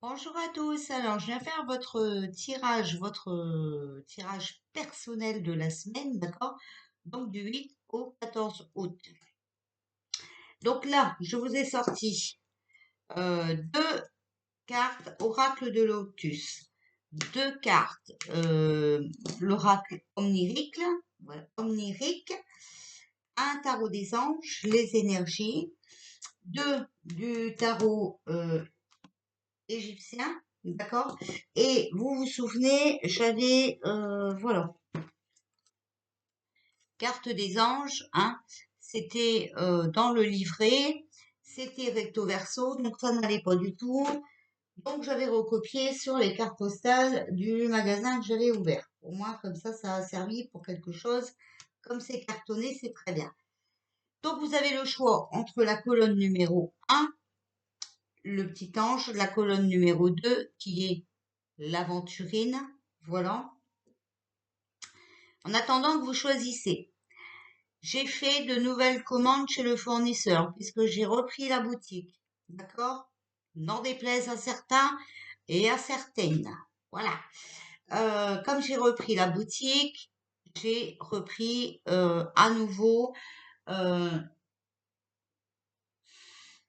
Bonjour à tous. Alors, je viens faire votre tirage personnel de la semaine, d'accord? Donc, du 8 au 14 août. Donc là, je vous ai sorti deux cartes Oracle de Lotus, deux cartes l'Oracle Omnirique, voilà, Omnirique, un tarot des anges, les énergies, deux du tarot égyptien, d'accord? Et vous vous souvenez, j'avais, voilà, carte des anges, hein, c'était dans le livret, c'était recto verso, donc ça n'allait pas du tout. Donc j'avais recopié sur les cartes postales du magasin que j'avais ouvert. Au moins comme ça a servi pour quelque chose. Comme c'est cartonné, c'est très bien. Donc vous avez le choix entre la colonne numéro 1, le petit ange, la colonne numéro 2 qui est l'aventurine, voilà. En attendant que vous choisissez, j'ai fait de nouvelles commandes chez le fournisseur puisque j'ai repris la boutique, d'accord? N'en déplaise à certains et à certaines. Voilà. Comme j'ai repris la boutique, j'ai repris à nouveau euh,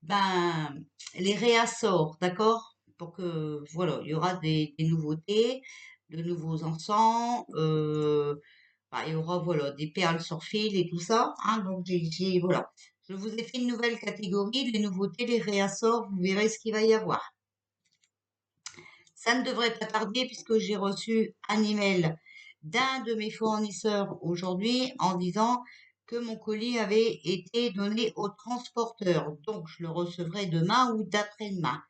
ben, les réassorts, d'accord? Pour que, voilà, il y aura des nouveautés, de nouveaux encens, bah, il y aura, voilà, des perles sur fil et tout ça, hein, donc voilà. Je vous ai fait une nouvelle catégorie, les nouveautés, les réassorts, vous verrez ce qu'il va y avoir. Ça ne devrait pas tarder puisque j'ai reçu un email d'un de mes fournisseurs aujourd'hui en disant que mon colis avait été donné au transporteur. Donc, je le recevrai demain ou d'après-demain.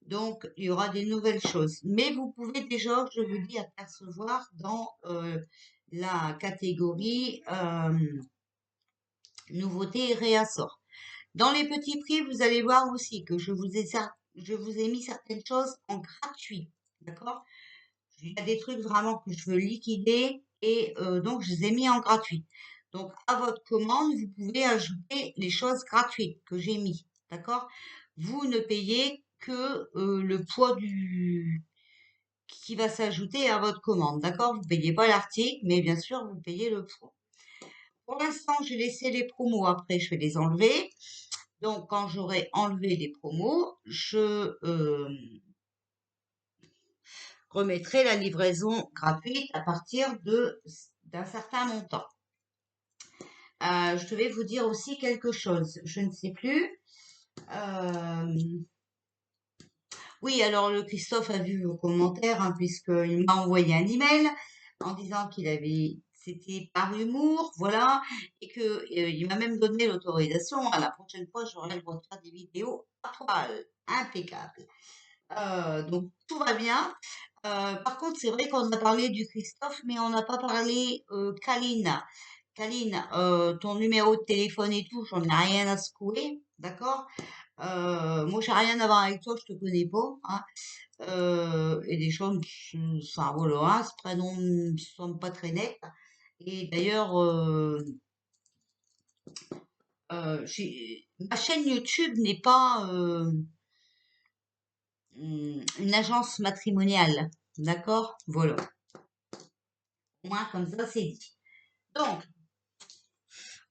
Donc, il y aura des nouvelles choses. Mais vous pouvez déjà, je vous dis, apercevoir dans la catégorie nouveautés et réassorts. Dans les petits prix, vous allez voir aussi que je vous ai mis certaines choses en gratuit. D'accord? Il y a des trucs vraiment que je veux liquider et donc je les ai mis en gratuit. Donc à votre commande, vous pouvez ajouter les choses gratuites que j'ai mis. D'accord? Vous ne payez que le poids du qui va s'ajouter à votre commande. D'accord? Vous ne payez pas l'article, mais bien sûr, vous payez le poids. Pour l'instant, j'ai laissé les promos. Après, je vais les enlever. Donc, quand j'aurai enlevé les promos, je remettrai la livraison gratuite à partir d'un certain montant. Je devais vous dire aussi quelque chose, je ne sais plus. Euh, oui, alors le Christophe a vu vos commentaires, hein, puisqu'il m'a envoyé un email en disant c'était par humour, voilà, et que il m'a même donné l'autorisation. À la prochaine fois, j'aurai le droit de faire des vidéos à poil, impeccable. Donc tout va bien. Par contre, c'est vrai qu'on a parlé du Christophe, mais on n'a pas parlé Kaline. Kaline, ton numéro de téléphone et tout, j'en ai rien à secouer, d'accord? Moi, j'ai rien à voir avec toi, je te connais pas, hein. Et des choses, ça, voilà, hein, ce prénom ne semble pas très net. Et d'ailleurs, ma chaîne YouTube n'est pas une agence matrimoniale, d'accord? Voilà. Au moins, comme ça, c'est dit. Donc,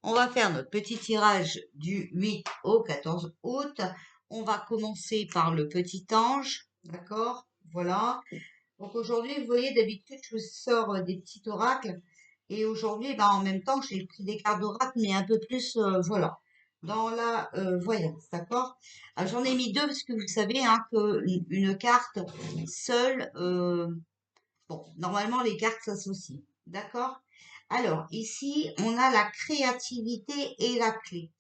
on va faire notre petit tirage du 8 au 14 août. On va commencer par le petit ange, d'accord? Voilà. Donc aujourd'hui, vous voyez, d'habitude, je vous sors des petits oracles. Et aujourd'hui, ben, en même temps, j'ai pris des cartes d'oracle, mais un peu plus, voilà, dans la voyance, d'accord? J'en ai mis deux parce que vous savez hein, une carte seule, bon, normalement, les cartes s'associent, d'accord? Alors, ici, on a la créativité et la clé.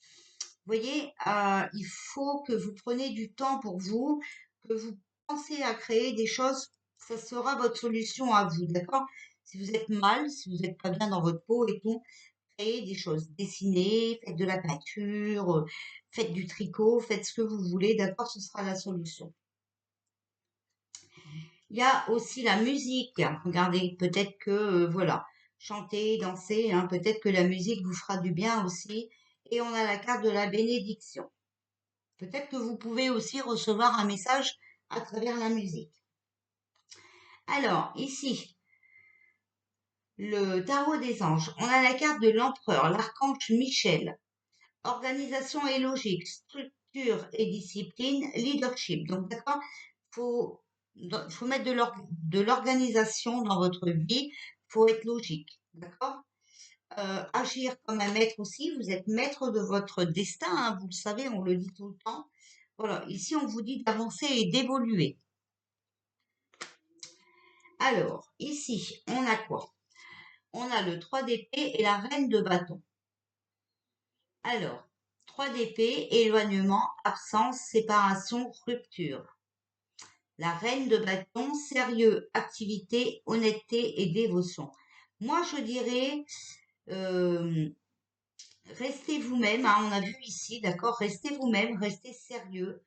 Vous voyez, il faut que vous preniez du temps pour vous, que vous pensez à créer des choses, ça sera votre solution à vous, d'accord? Si vous êtes mal, si vous n'êtes pas bien dans votre peau et tout, créez des choses, dessinez, faites de la peinture, faites du tricot, faites ce que vous voulez, d'accord? Ce sera la solution. Il y a aussi la musique. Regardez, peut-être que, voilà, chanter, danser, hein, peut-être que la musique vous fera du bien aussi. Et on a la carte de la bénédiction. Peut-être que vous pouvez aussi recevoir un message à travers la musique. Alors, ici, le tarot des anges. On a la carte de l'empereur, l'archange Michel. Organisation et logique, structure et discipline, leadership. Donc, d'accord, faut, faut mettre de l'organisation dans votre vie. Faut être logique, d'accord. Agir comme un maître aussi. Vous êtes maître de votre destin, hein, vous le savez, on le dit tout le temps. Voilà, ici, on vous dit d'avancer et d'évoluer. Alors, ici, on a quoi? On a le 3 d'épée et la reine de bâton. Alors, 3 d'épée, éloignement, absence, séparation, rupture. La reine de bâton, sérieux, activité, honnêteté et dévotion. Moi, je dirais, euh, restez vous-même, hein, on a vu ici, d'accord, restez vous-même, restez sérieux,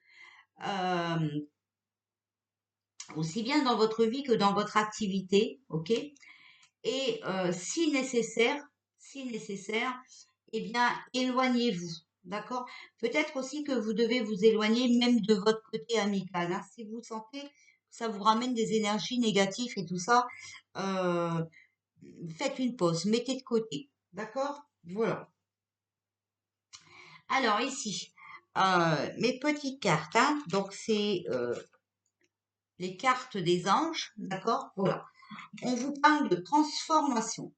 aussi bien dans votre vie que dans votre activité, ok? Et si nécessaire, eh bien, éloignez-vous, d'accord? Peut-être aussi que vous devez vous éloigner même de votre côté amical, hein. Si vous sentez que ça vous ramène des énergies négatives et tout ça, euh, faites une pause, mettez de côté, d'accord? Voilà. Alors ici, mes petites cartes, hein, donc c'est les cartes des anges, d'accord? Voilà. On vous parle de transformation.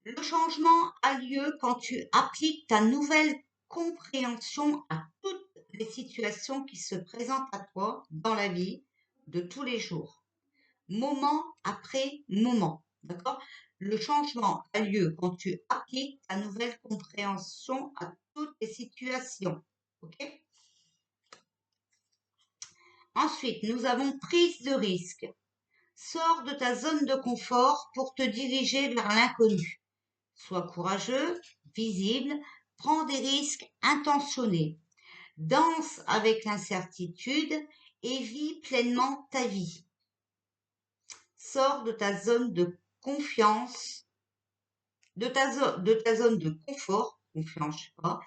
Le changement a lieu quand tu appliques ta nouvelle compréhension à toutes les situations qui se présentent à toi dans la vie de tous les jours, moment après moment. D'accord? Le changement a lieu quand tu appliques ta nouvelle compréhension à toutes les situations. OK? Ensuite, nous avons prise de risque. Sors de ta zone de confort pour te diriger vers l'inconnu. Sois courageux, visible, prends des risques intentionnés. Danse avec l'incertitude et vis pleinement ta vie. Sors de ta zone de confiance, de ta zone de confort, confiance, je sais pas,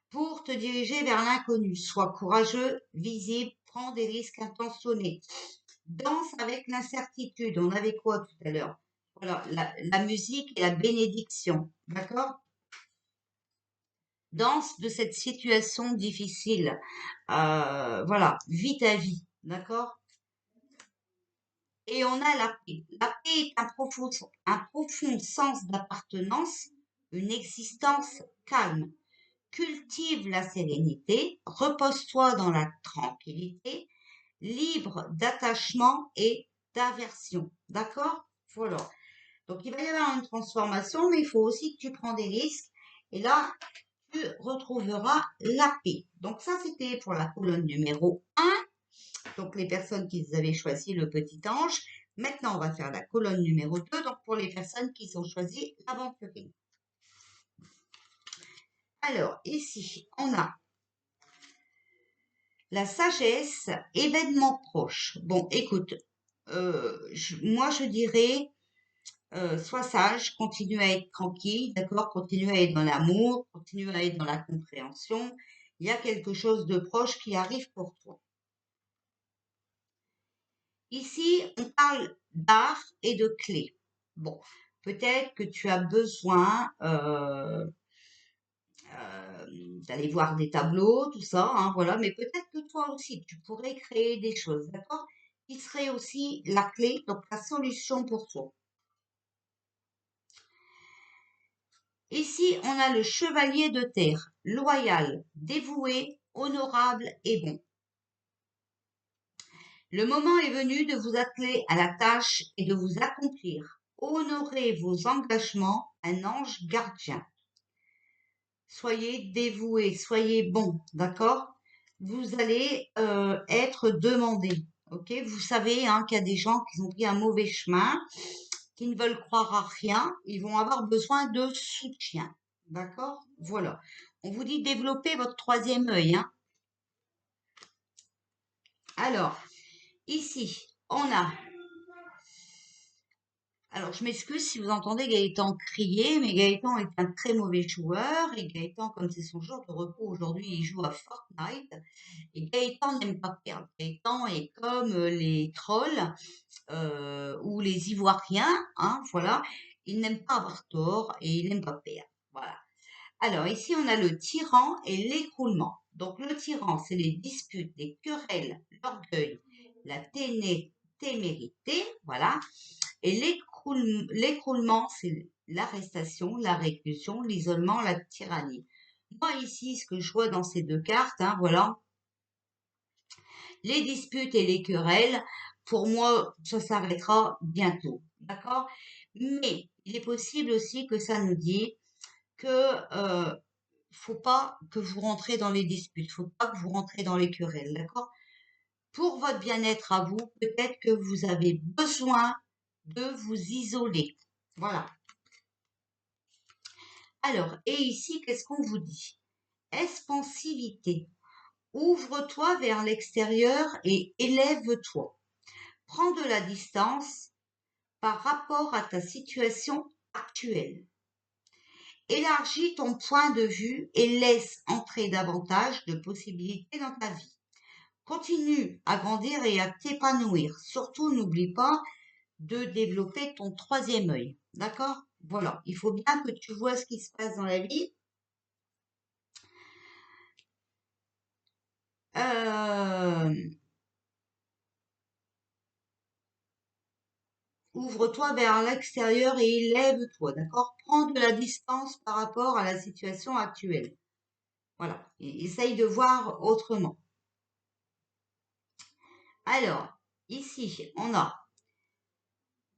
pour te diriger vers l'inconnu. Sois courageux, visible, prends des risques intentionnés. Danse avec l'incertitude. On avait quoi tout à l'heure? Voilà, la musique et la bénédiction. D'accord? Danse de cette situation difficile. Voilà, vis ta vie. D'accord? Et on a la paix. La paix est un profond sens d'appartenance, une existence calme. Cultive la sérénité, repose-toi dans la tranquillité, libre d'attachement et d'aversion. D'accord? Voilà. Donc, il va y avoir une transformation, mais il faut aussi que tu prends des risques. Et là, tu retrouveras la paix. Donc, ça, c'était pour la colonne numéro 1. Donc, les personnes qui avaient choisi le petit ange. Maintenant, on va faire la colonne numéro 2. Donc, pour les personnes qui ont choisi l'aventurier. Alors, ici, on a la sagesse, événement proche. Bon, écoute, moi, je dirais, sois sage, continue à être tranquille, d'accord? Continue à être dans l'amour, continue à être dans la compréhension. Il y a quelque chose de proche qui arrive pour toi. Ici, on parle d'art et de clés. Bon, peut-être que tu as besoin d'aller voir des tableaux, tout ça, hein, voilà, mais peut-être que toi aussi, tu pourrais créer des choses, d'accord? Qui serait aussi la clé, donc la solution pour toi. Ici, on a le chevalier de terre, loyal, dévoué, honorable et bon. Le moment est venu de vous atteler à la tâche et de vous accomplir. Honorez vos engagements, un ange gardien. Soyez dévoués, soyez bons, d'accord? Vous allez être demandé, ok? Vous savez hein, qu'il y a des gens qui ont pris un mauvais chemin, qui ne veulent croire à rien, ils vont avoir besoin de soutien, d'accord? Voilà. On vous dit développer votre troisième œil, hein? Alors, ici, on a Alors, je m'excuse si vous entendez Gaëtan crier, mais Gaëtan est un très mauvais joueur. Et Gaëtan, comme c'est son jour de repos aujourd'hui, il joue à Fortnite. Et Gaëtan n'aime pas perdre. Gaëtan est comme les trolls ou les Ivoiriens, hein, voilà. Il n'aime pas avoir tort et il n'aime pas perdre. Voilà. Alors, ici, on a le tyran et l'écroulement. Donc, le tyran, c'est les disputes, les querelles, l'orgueil, la témérité, voilà. Et l'écroulement, c'est l'arrestation, la réclusion, l'isolement, la tyrannie. Moi, ici, ce que je vois dans ces deux cartes, hein, voilà, les disputes et les querelles, pour moi, ça s'arrêtera bientôt, d'accord? Mais il est possible aussi que ça nous dit que faut pas que vous rentrez dans les disputes, faut pas que vous rentrez dans les querelles, d'accord? Pour votre bien-être à vous, peut-être que vous avez besoin de vous isoler. Voilà. Alors, et ici, qu'est-ce qu'on vous dit? Expansivité. Ouvre-toi vers l'extérieur et élève-toi. Prends de la distance par rapport à ta situation actuelle. Élargis ton point de vue et laisse entrer davantage de possibilités dans ta vie. Continue à grandir et à t'épanouir. Surtout, n'oublie pas de développer ton troisième œil. D'accord? Voilà. Il faut bien que tu vois ce qui se passe dans la vie. Ouvre-toi vers l'extérieur et élève-toi. D'accord? Prends de la distance par rapport à la situation actuelle. Voilà. Essaye de voir autrement. Alors, ici, on a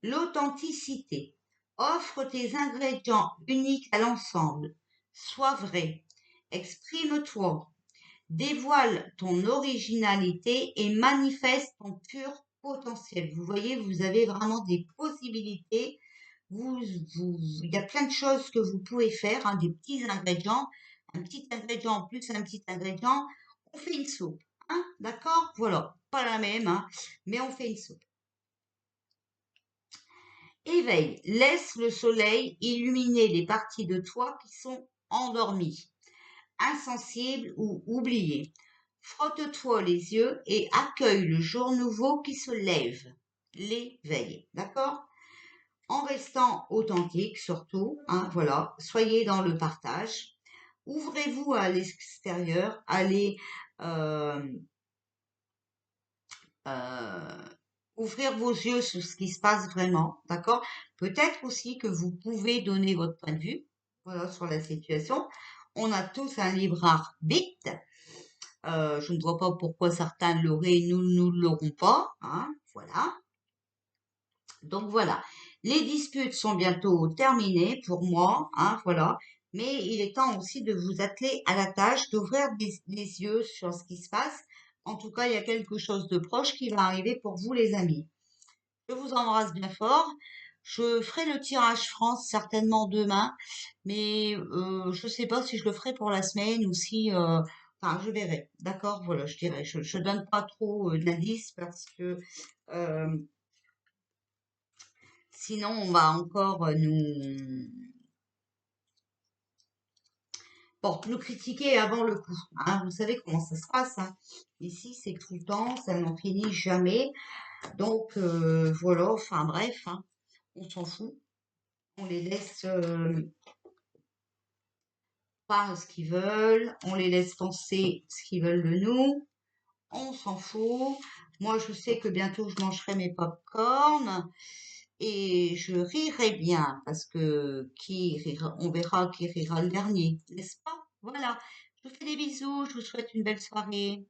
l'authenticité. Offre tes ingrédients uniques à l'ensemble. Sois vrai. Exprime-toi. Dévoile ton originalité et manifeste ton pur potentiel. Vous voyez, vous avez vraiment des possibilités. Il y a plein de choses que vous pouvez faire, hein, des petits ingrédients. Un petit ingrédient en plus, un petit ingrédient. On fait une soupe. Hein, d'accord? Voilà. Pas la même, hein, mais on fait une soupe. Éveille, laisse le soleil illuminer les parties de toi qui sont endormies, insensibles ou oubliées. Frotte-toi les yeux et accueille le jour nouveau qui se lève. L'éveil, d'accord? En restant authentique surtout, hein, voilà. Soyez dans le partage. Ouvrez-vous à l'extérieur, allez euh, euh, ouvrir vos yeux sur ce qui se passe vraiment, d'accord? Peut-être aussi que vous pouvez donner votre point de vue, voilà, sur la situation. On a tous un libre arbitre. Je ne vois pas pourquoi certains l'auraient et nous ne l'aurons pas, hein, voilà. Donc voilà, les disputes sont bientôt terminées pour moi, hein, voilà. Mais il est temps aussi de vous atteler à la tâche, d'ouvrir les yeux sur ce qui se passe. En tout cas, il y a quelque chose de proche qui va arriver pour vous, les amis. Je vous embrasse bien fort. Je ferai le tirage France certainement demain, mais je ne sais pas si je le ferai pour la semaine ou si, enfin, je verrai. D'accord, voilà, je dirais. Je donne pas trop d'indices parce que euh, sinon on va encore nous critiquer avant le coup. Hein. Vous savez comment ça se passe. Hein. Ici, c'est tout le temps, ça n'en finit jamais. Donc voilà, enfin bref, hein, on s'en fout. On les laisse faire ce qu'ils veulent, on les laisse penser ce qu'ils veulent de nous, on s'en fout. Moi, je sais que bientôt je mangerai mes pop-corn et je rirai bien parce que qui rira, on verra qui rira le dernier, n'est-ce pas? Voilà. Je vous fais des bisous, je vous souhaite une belle soirée.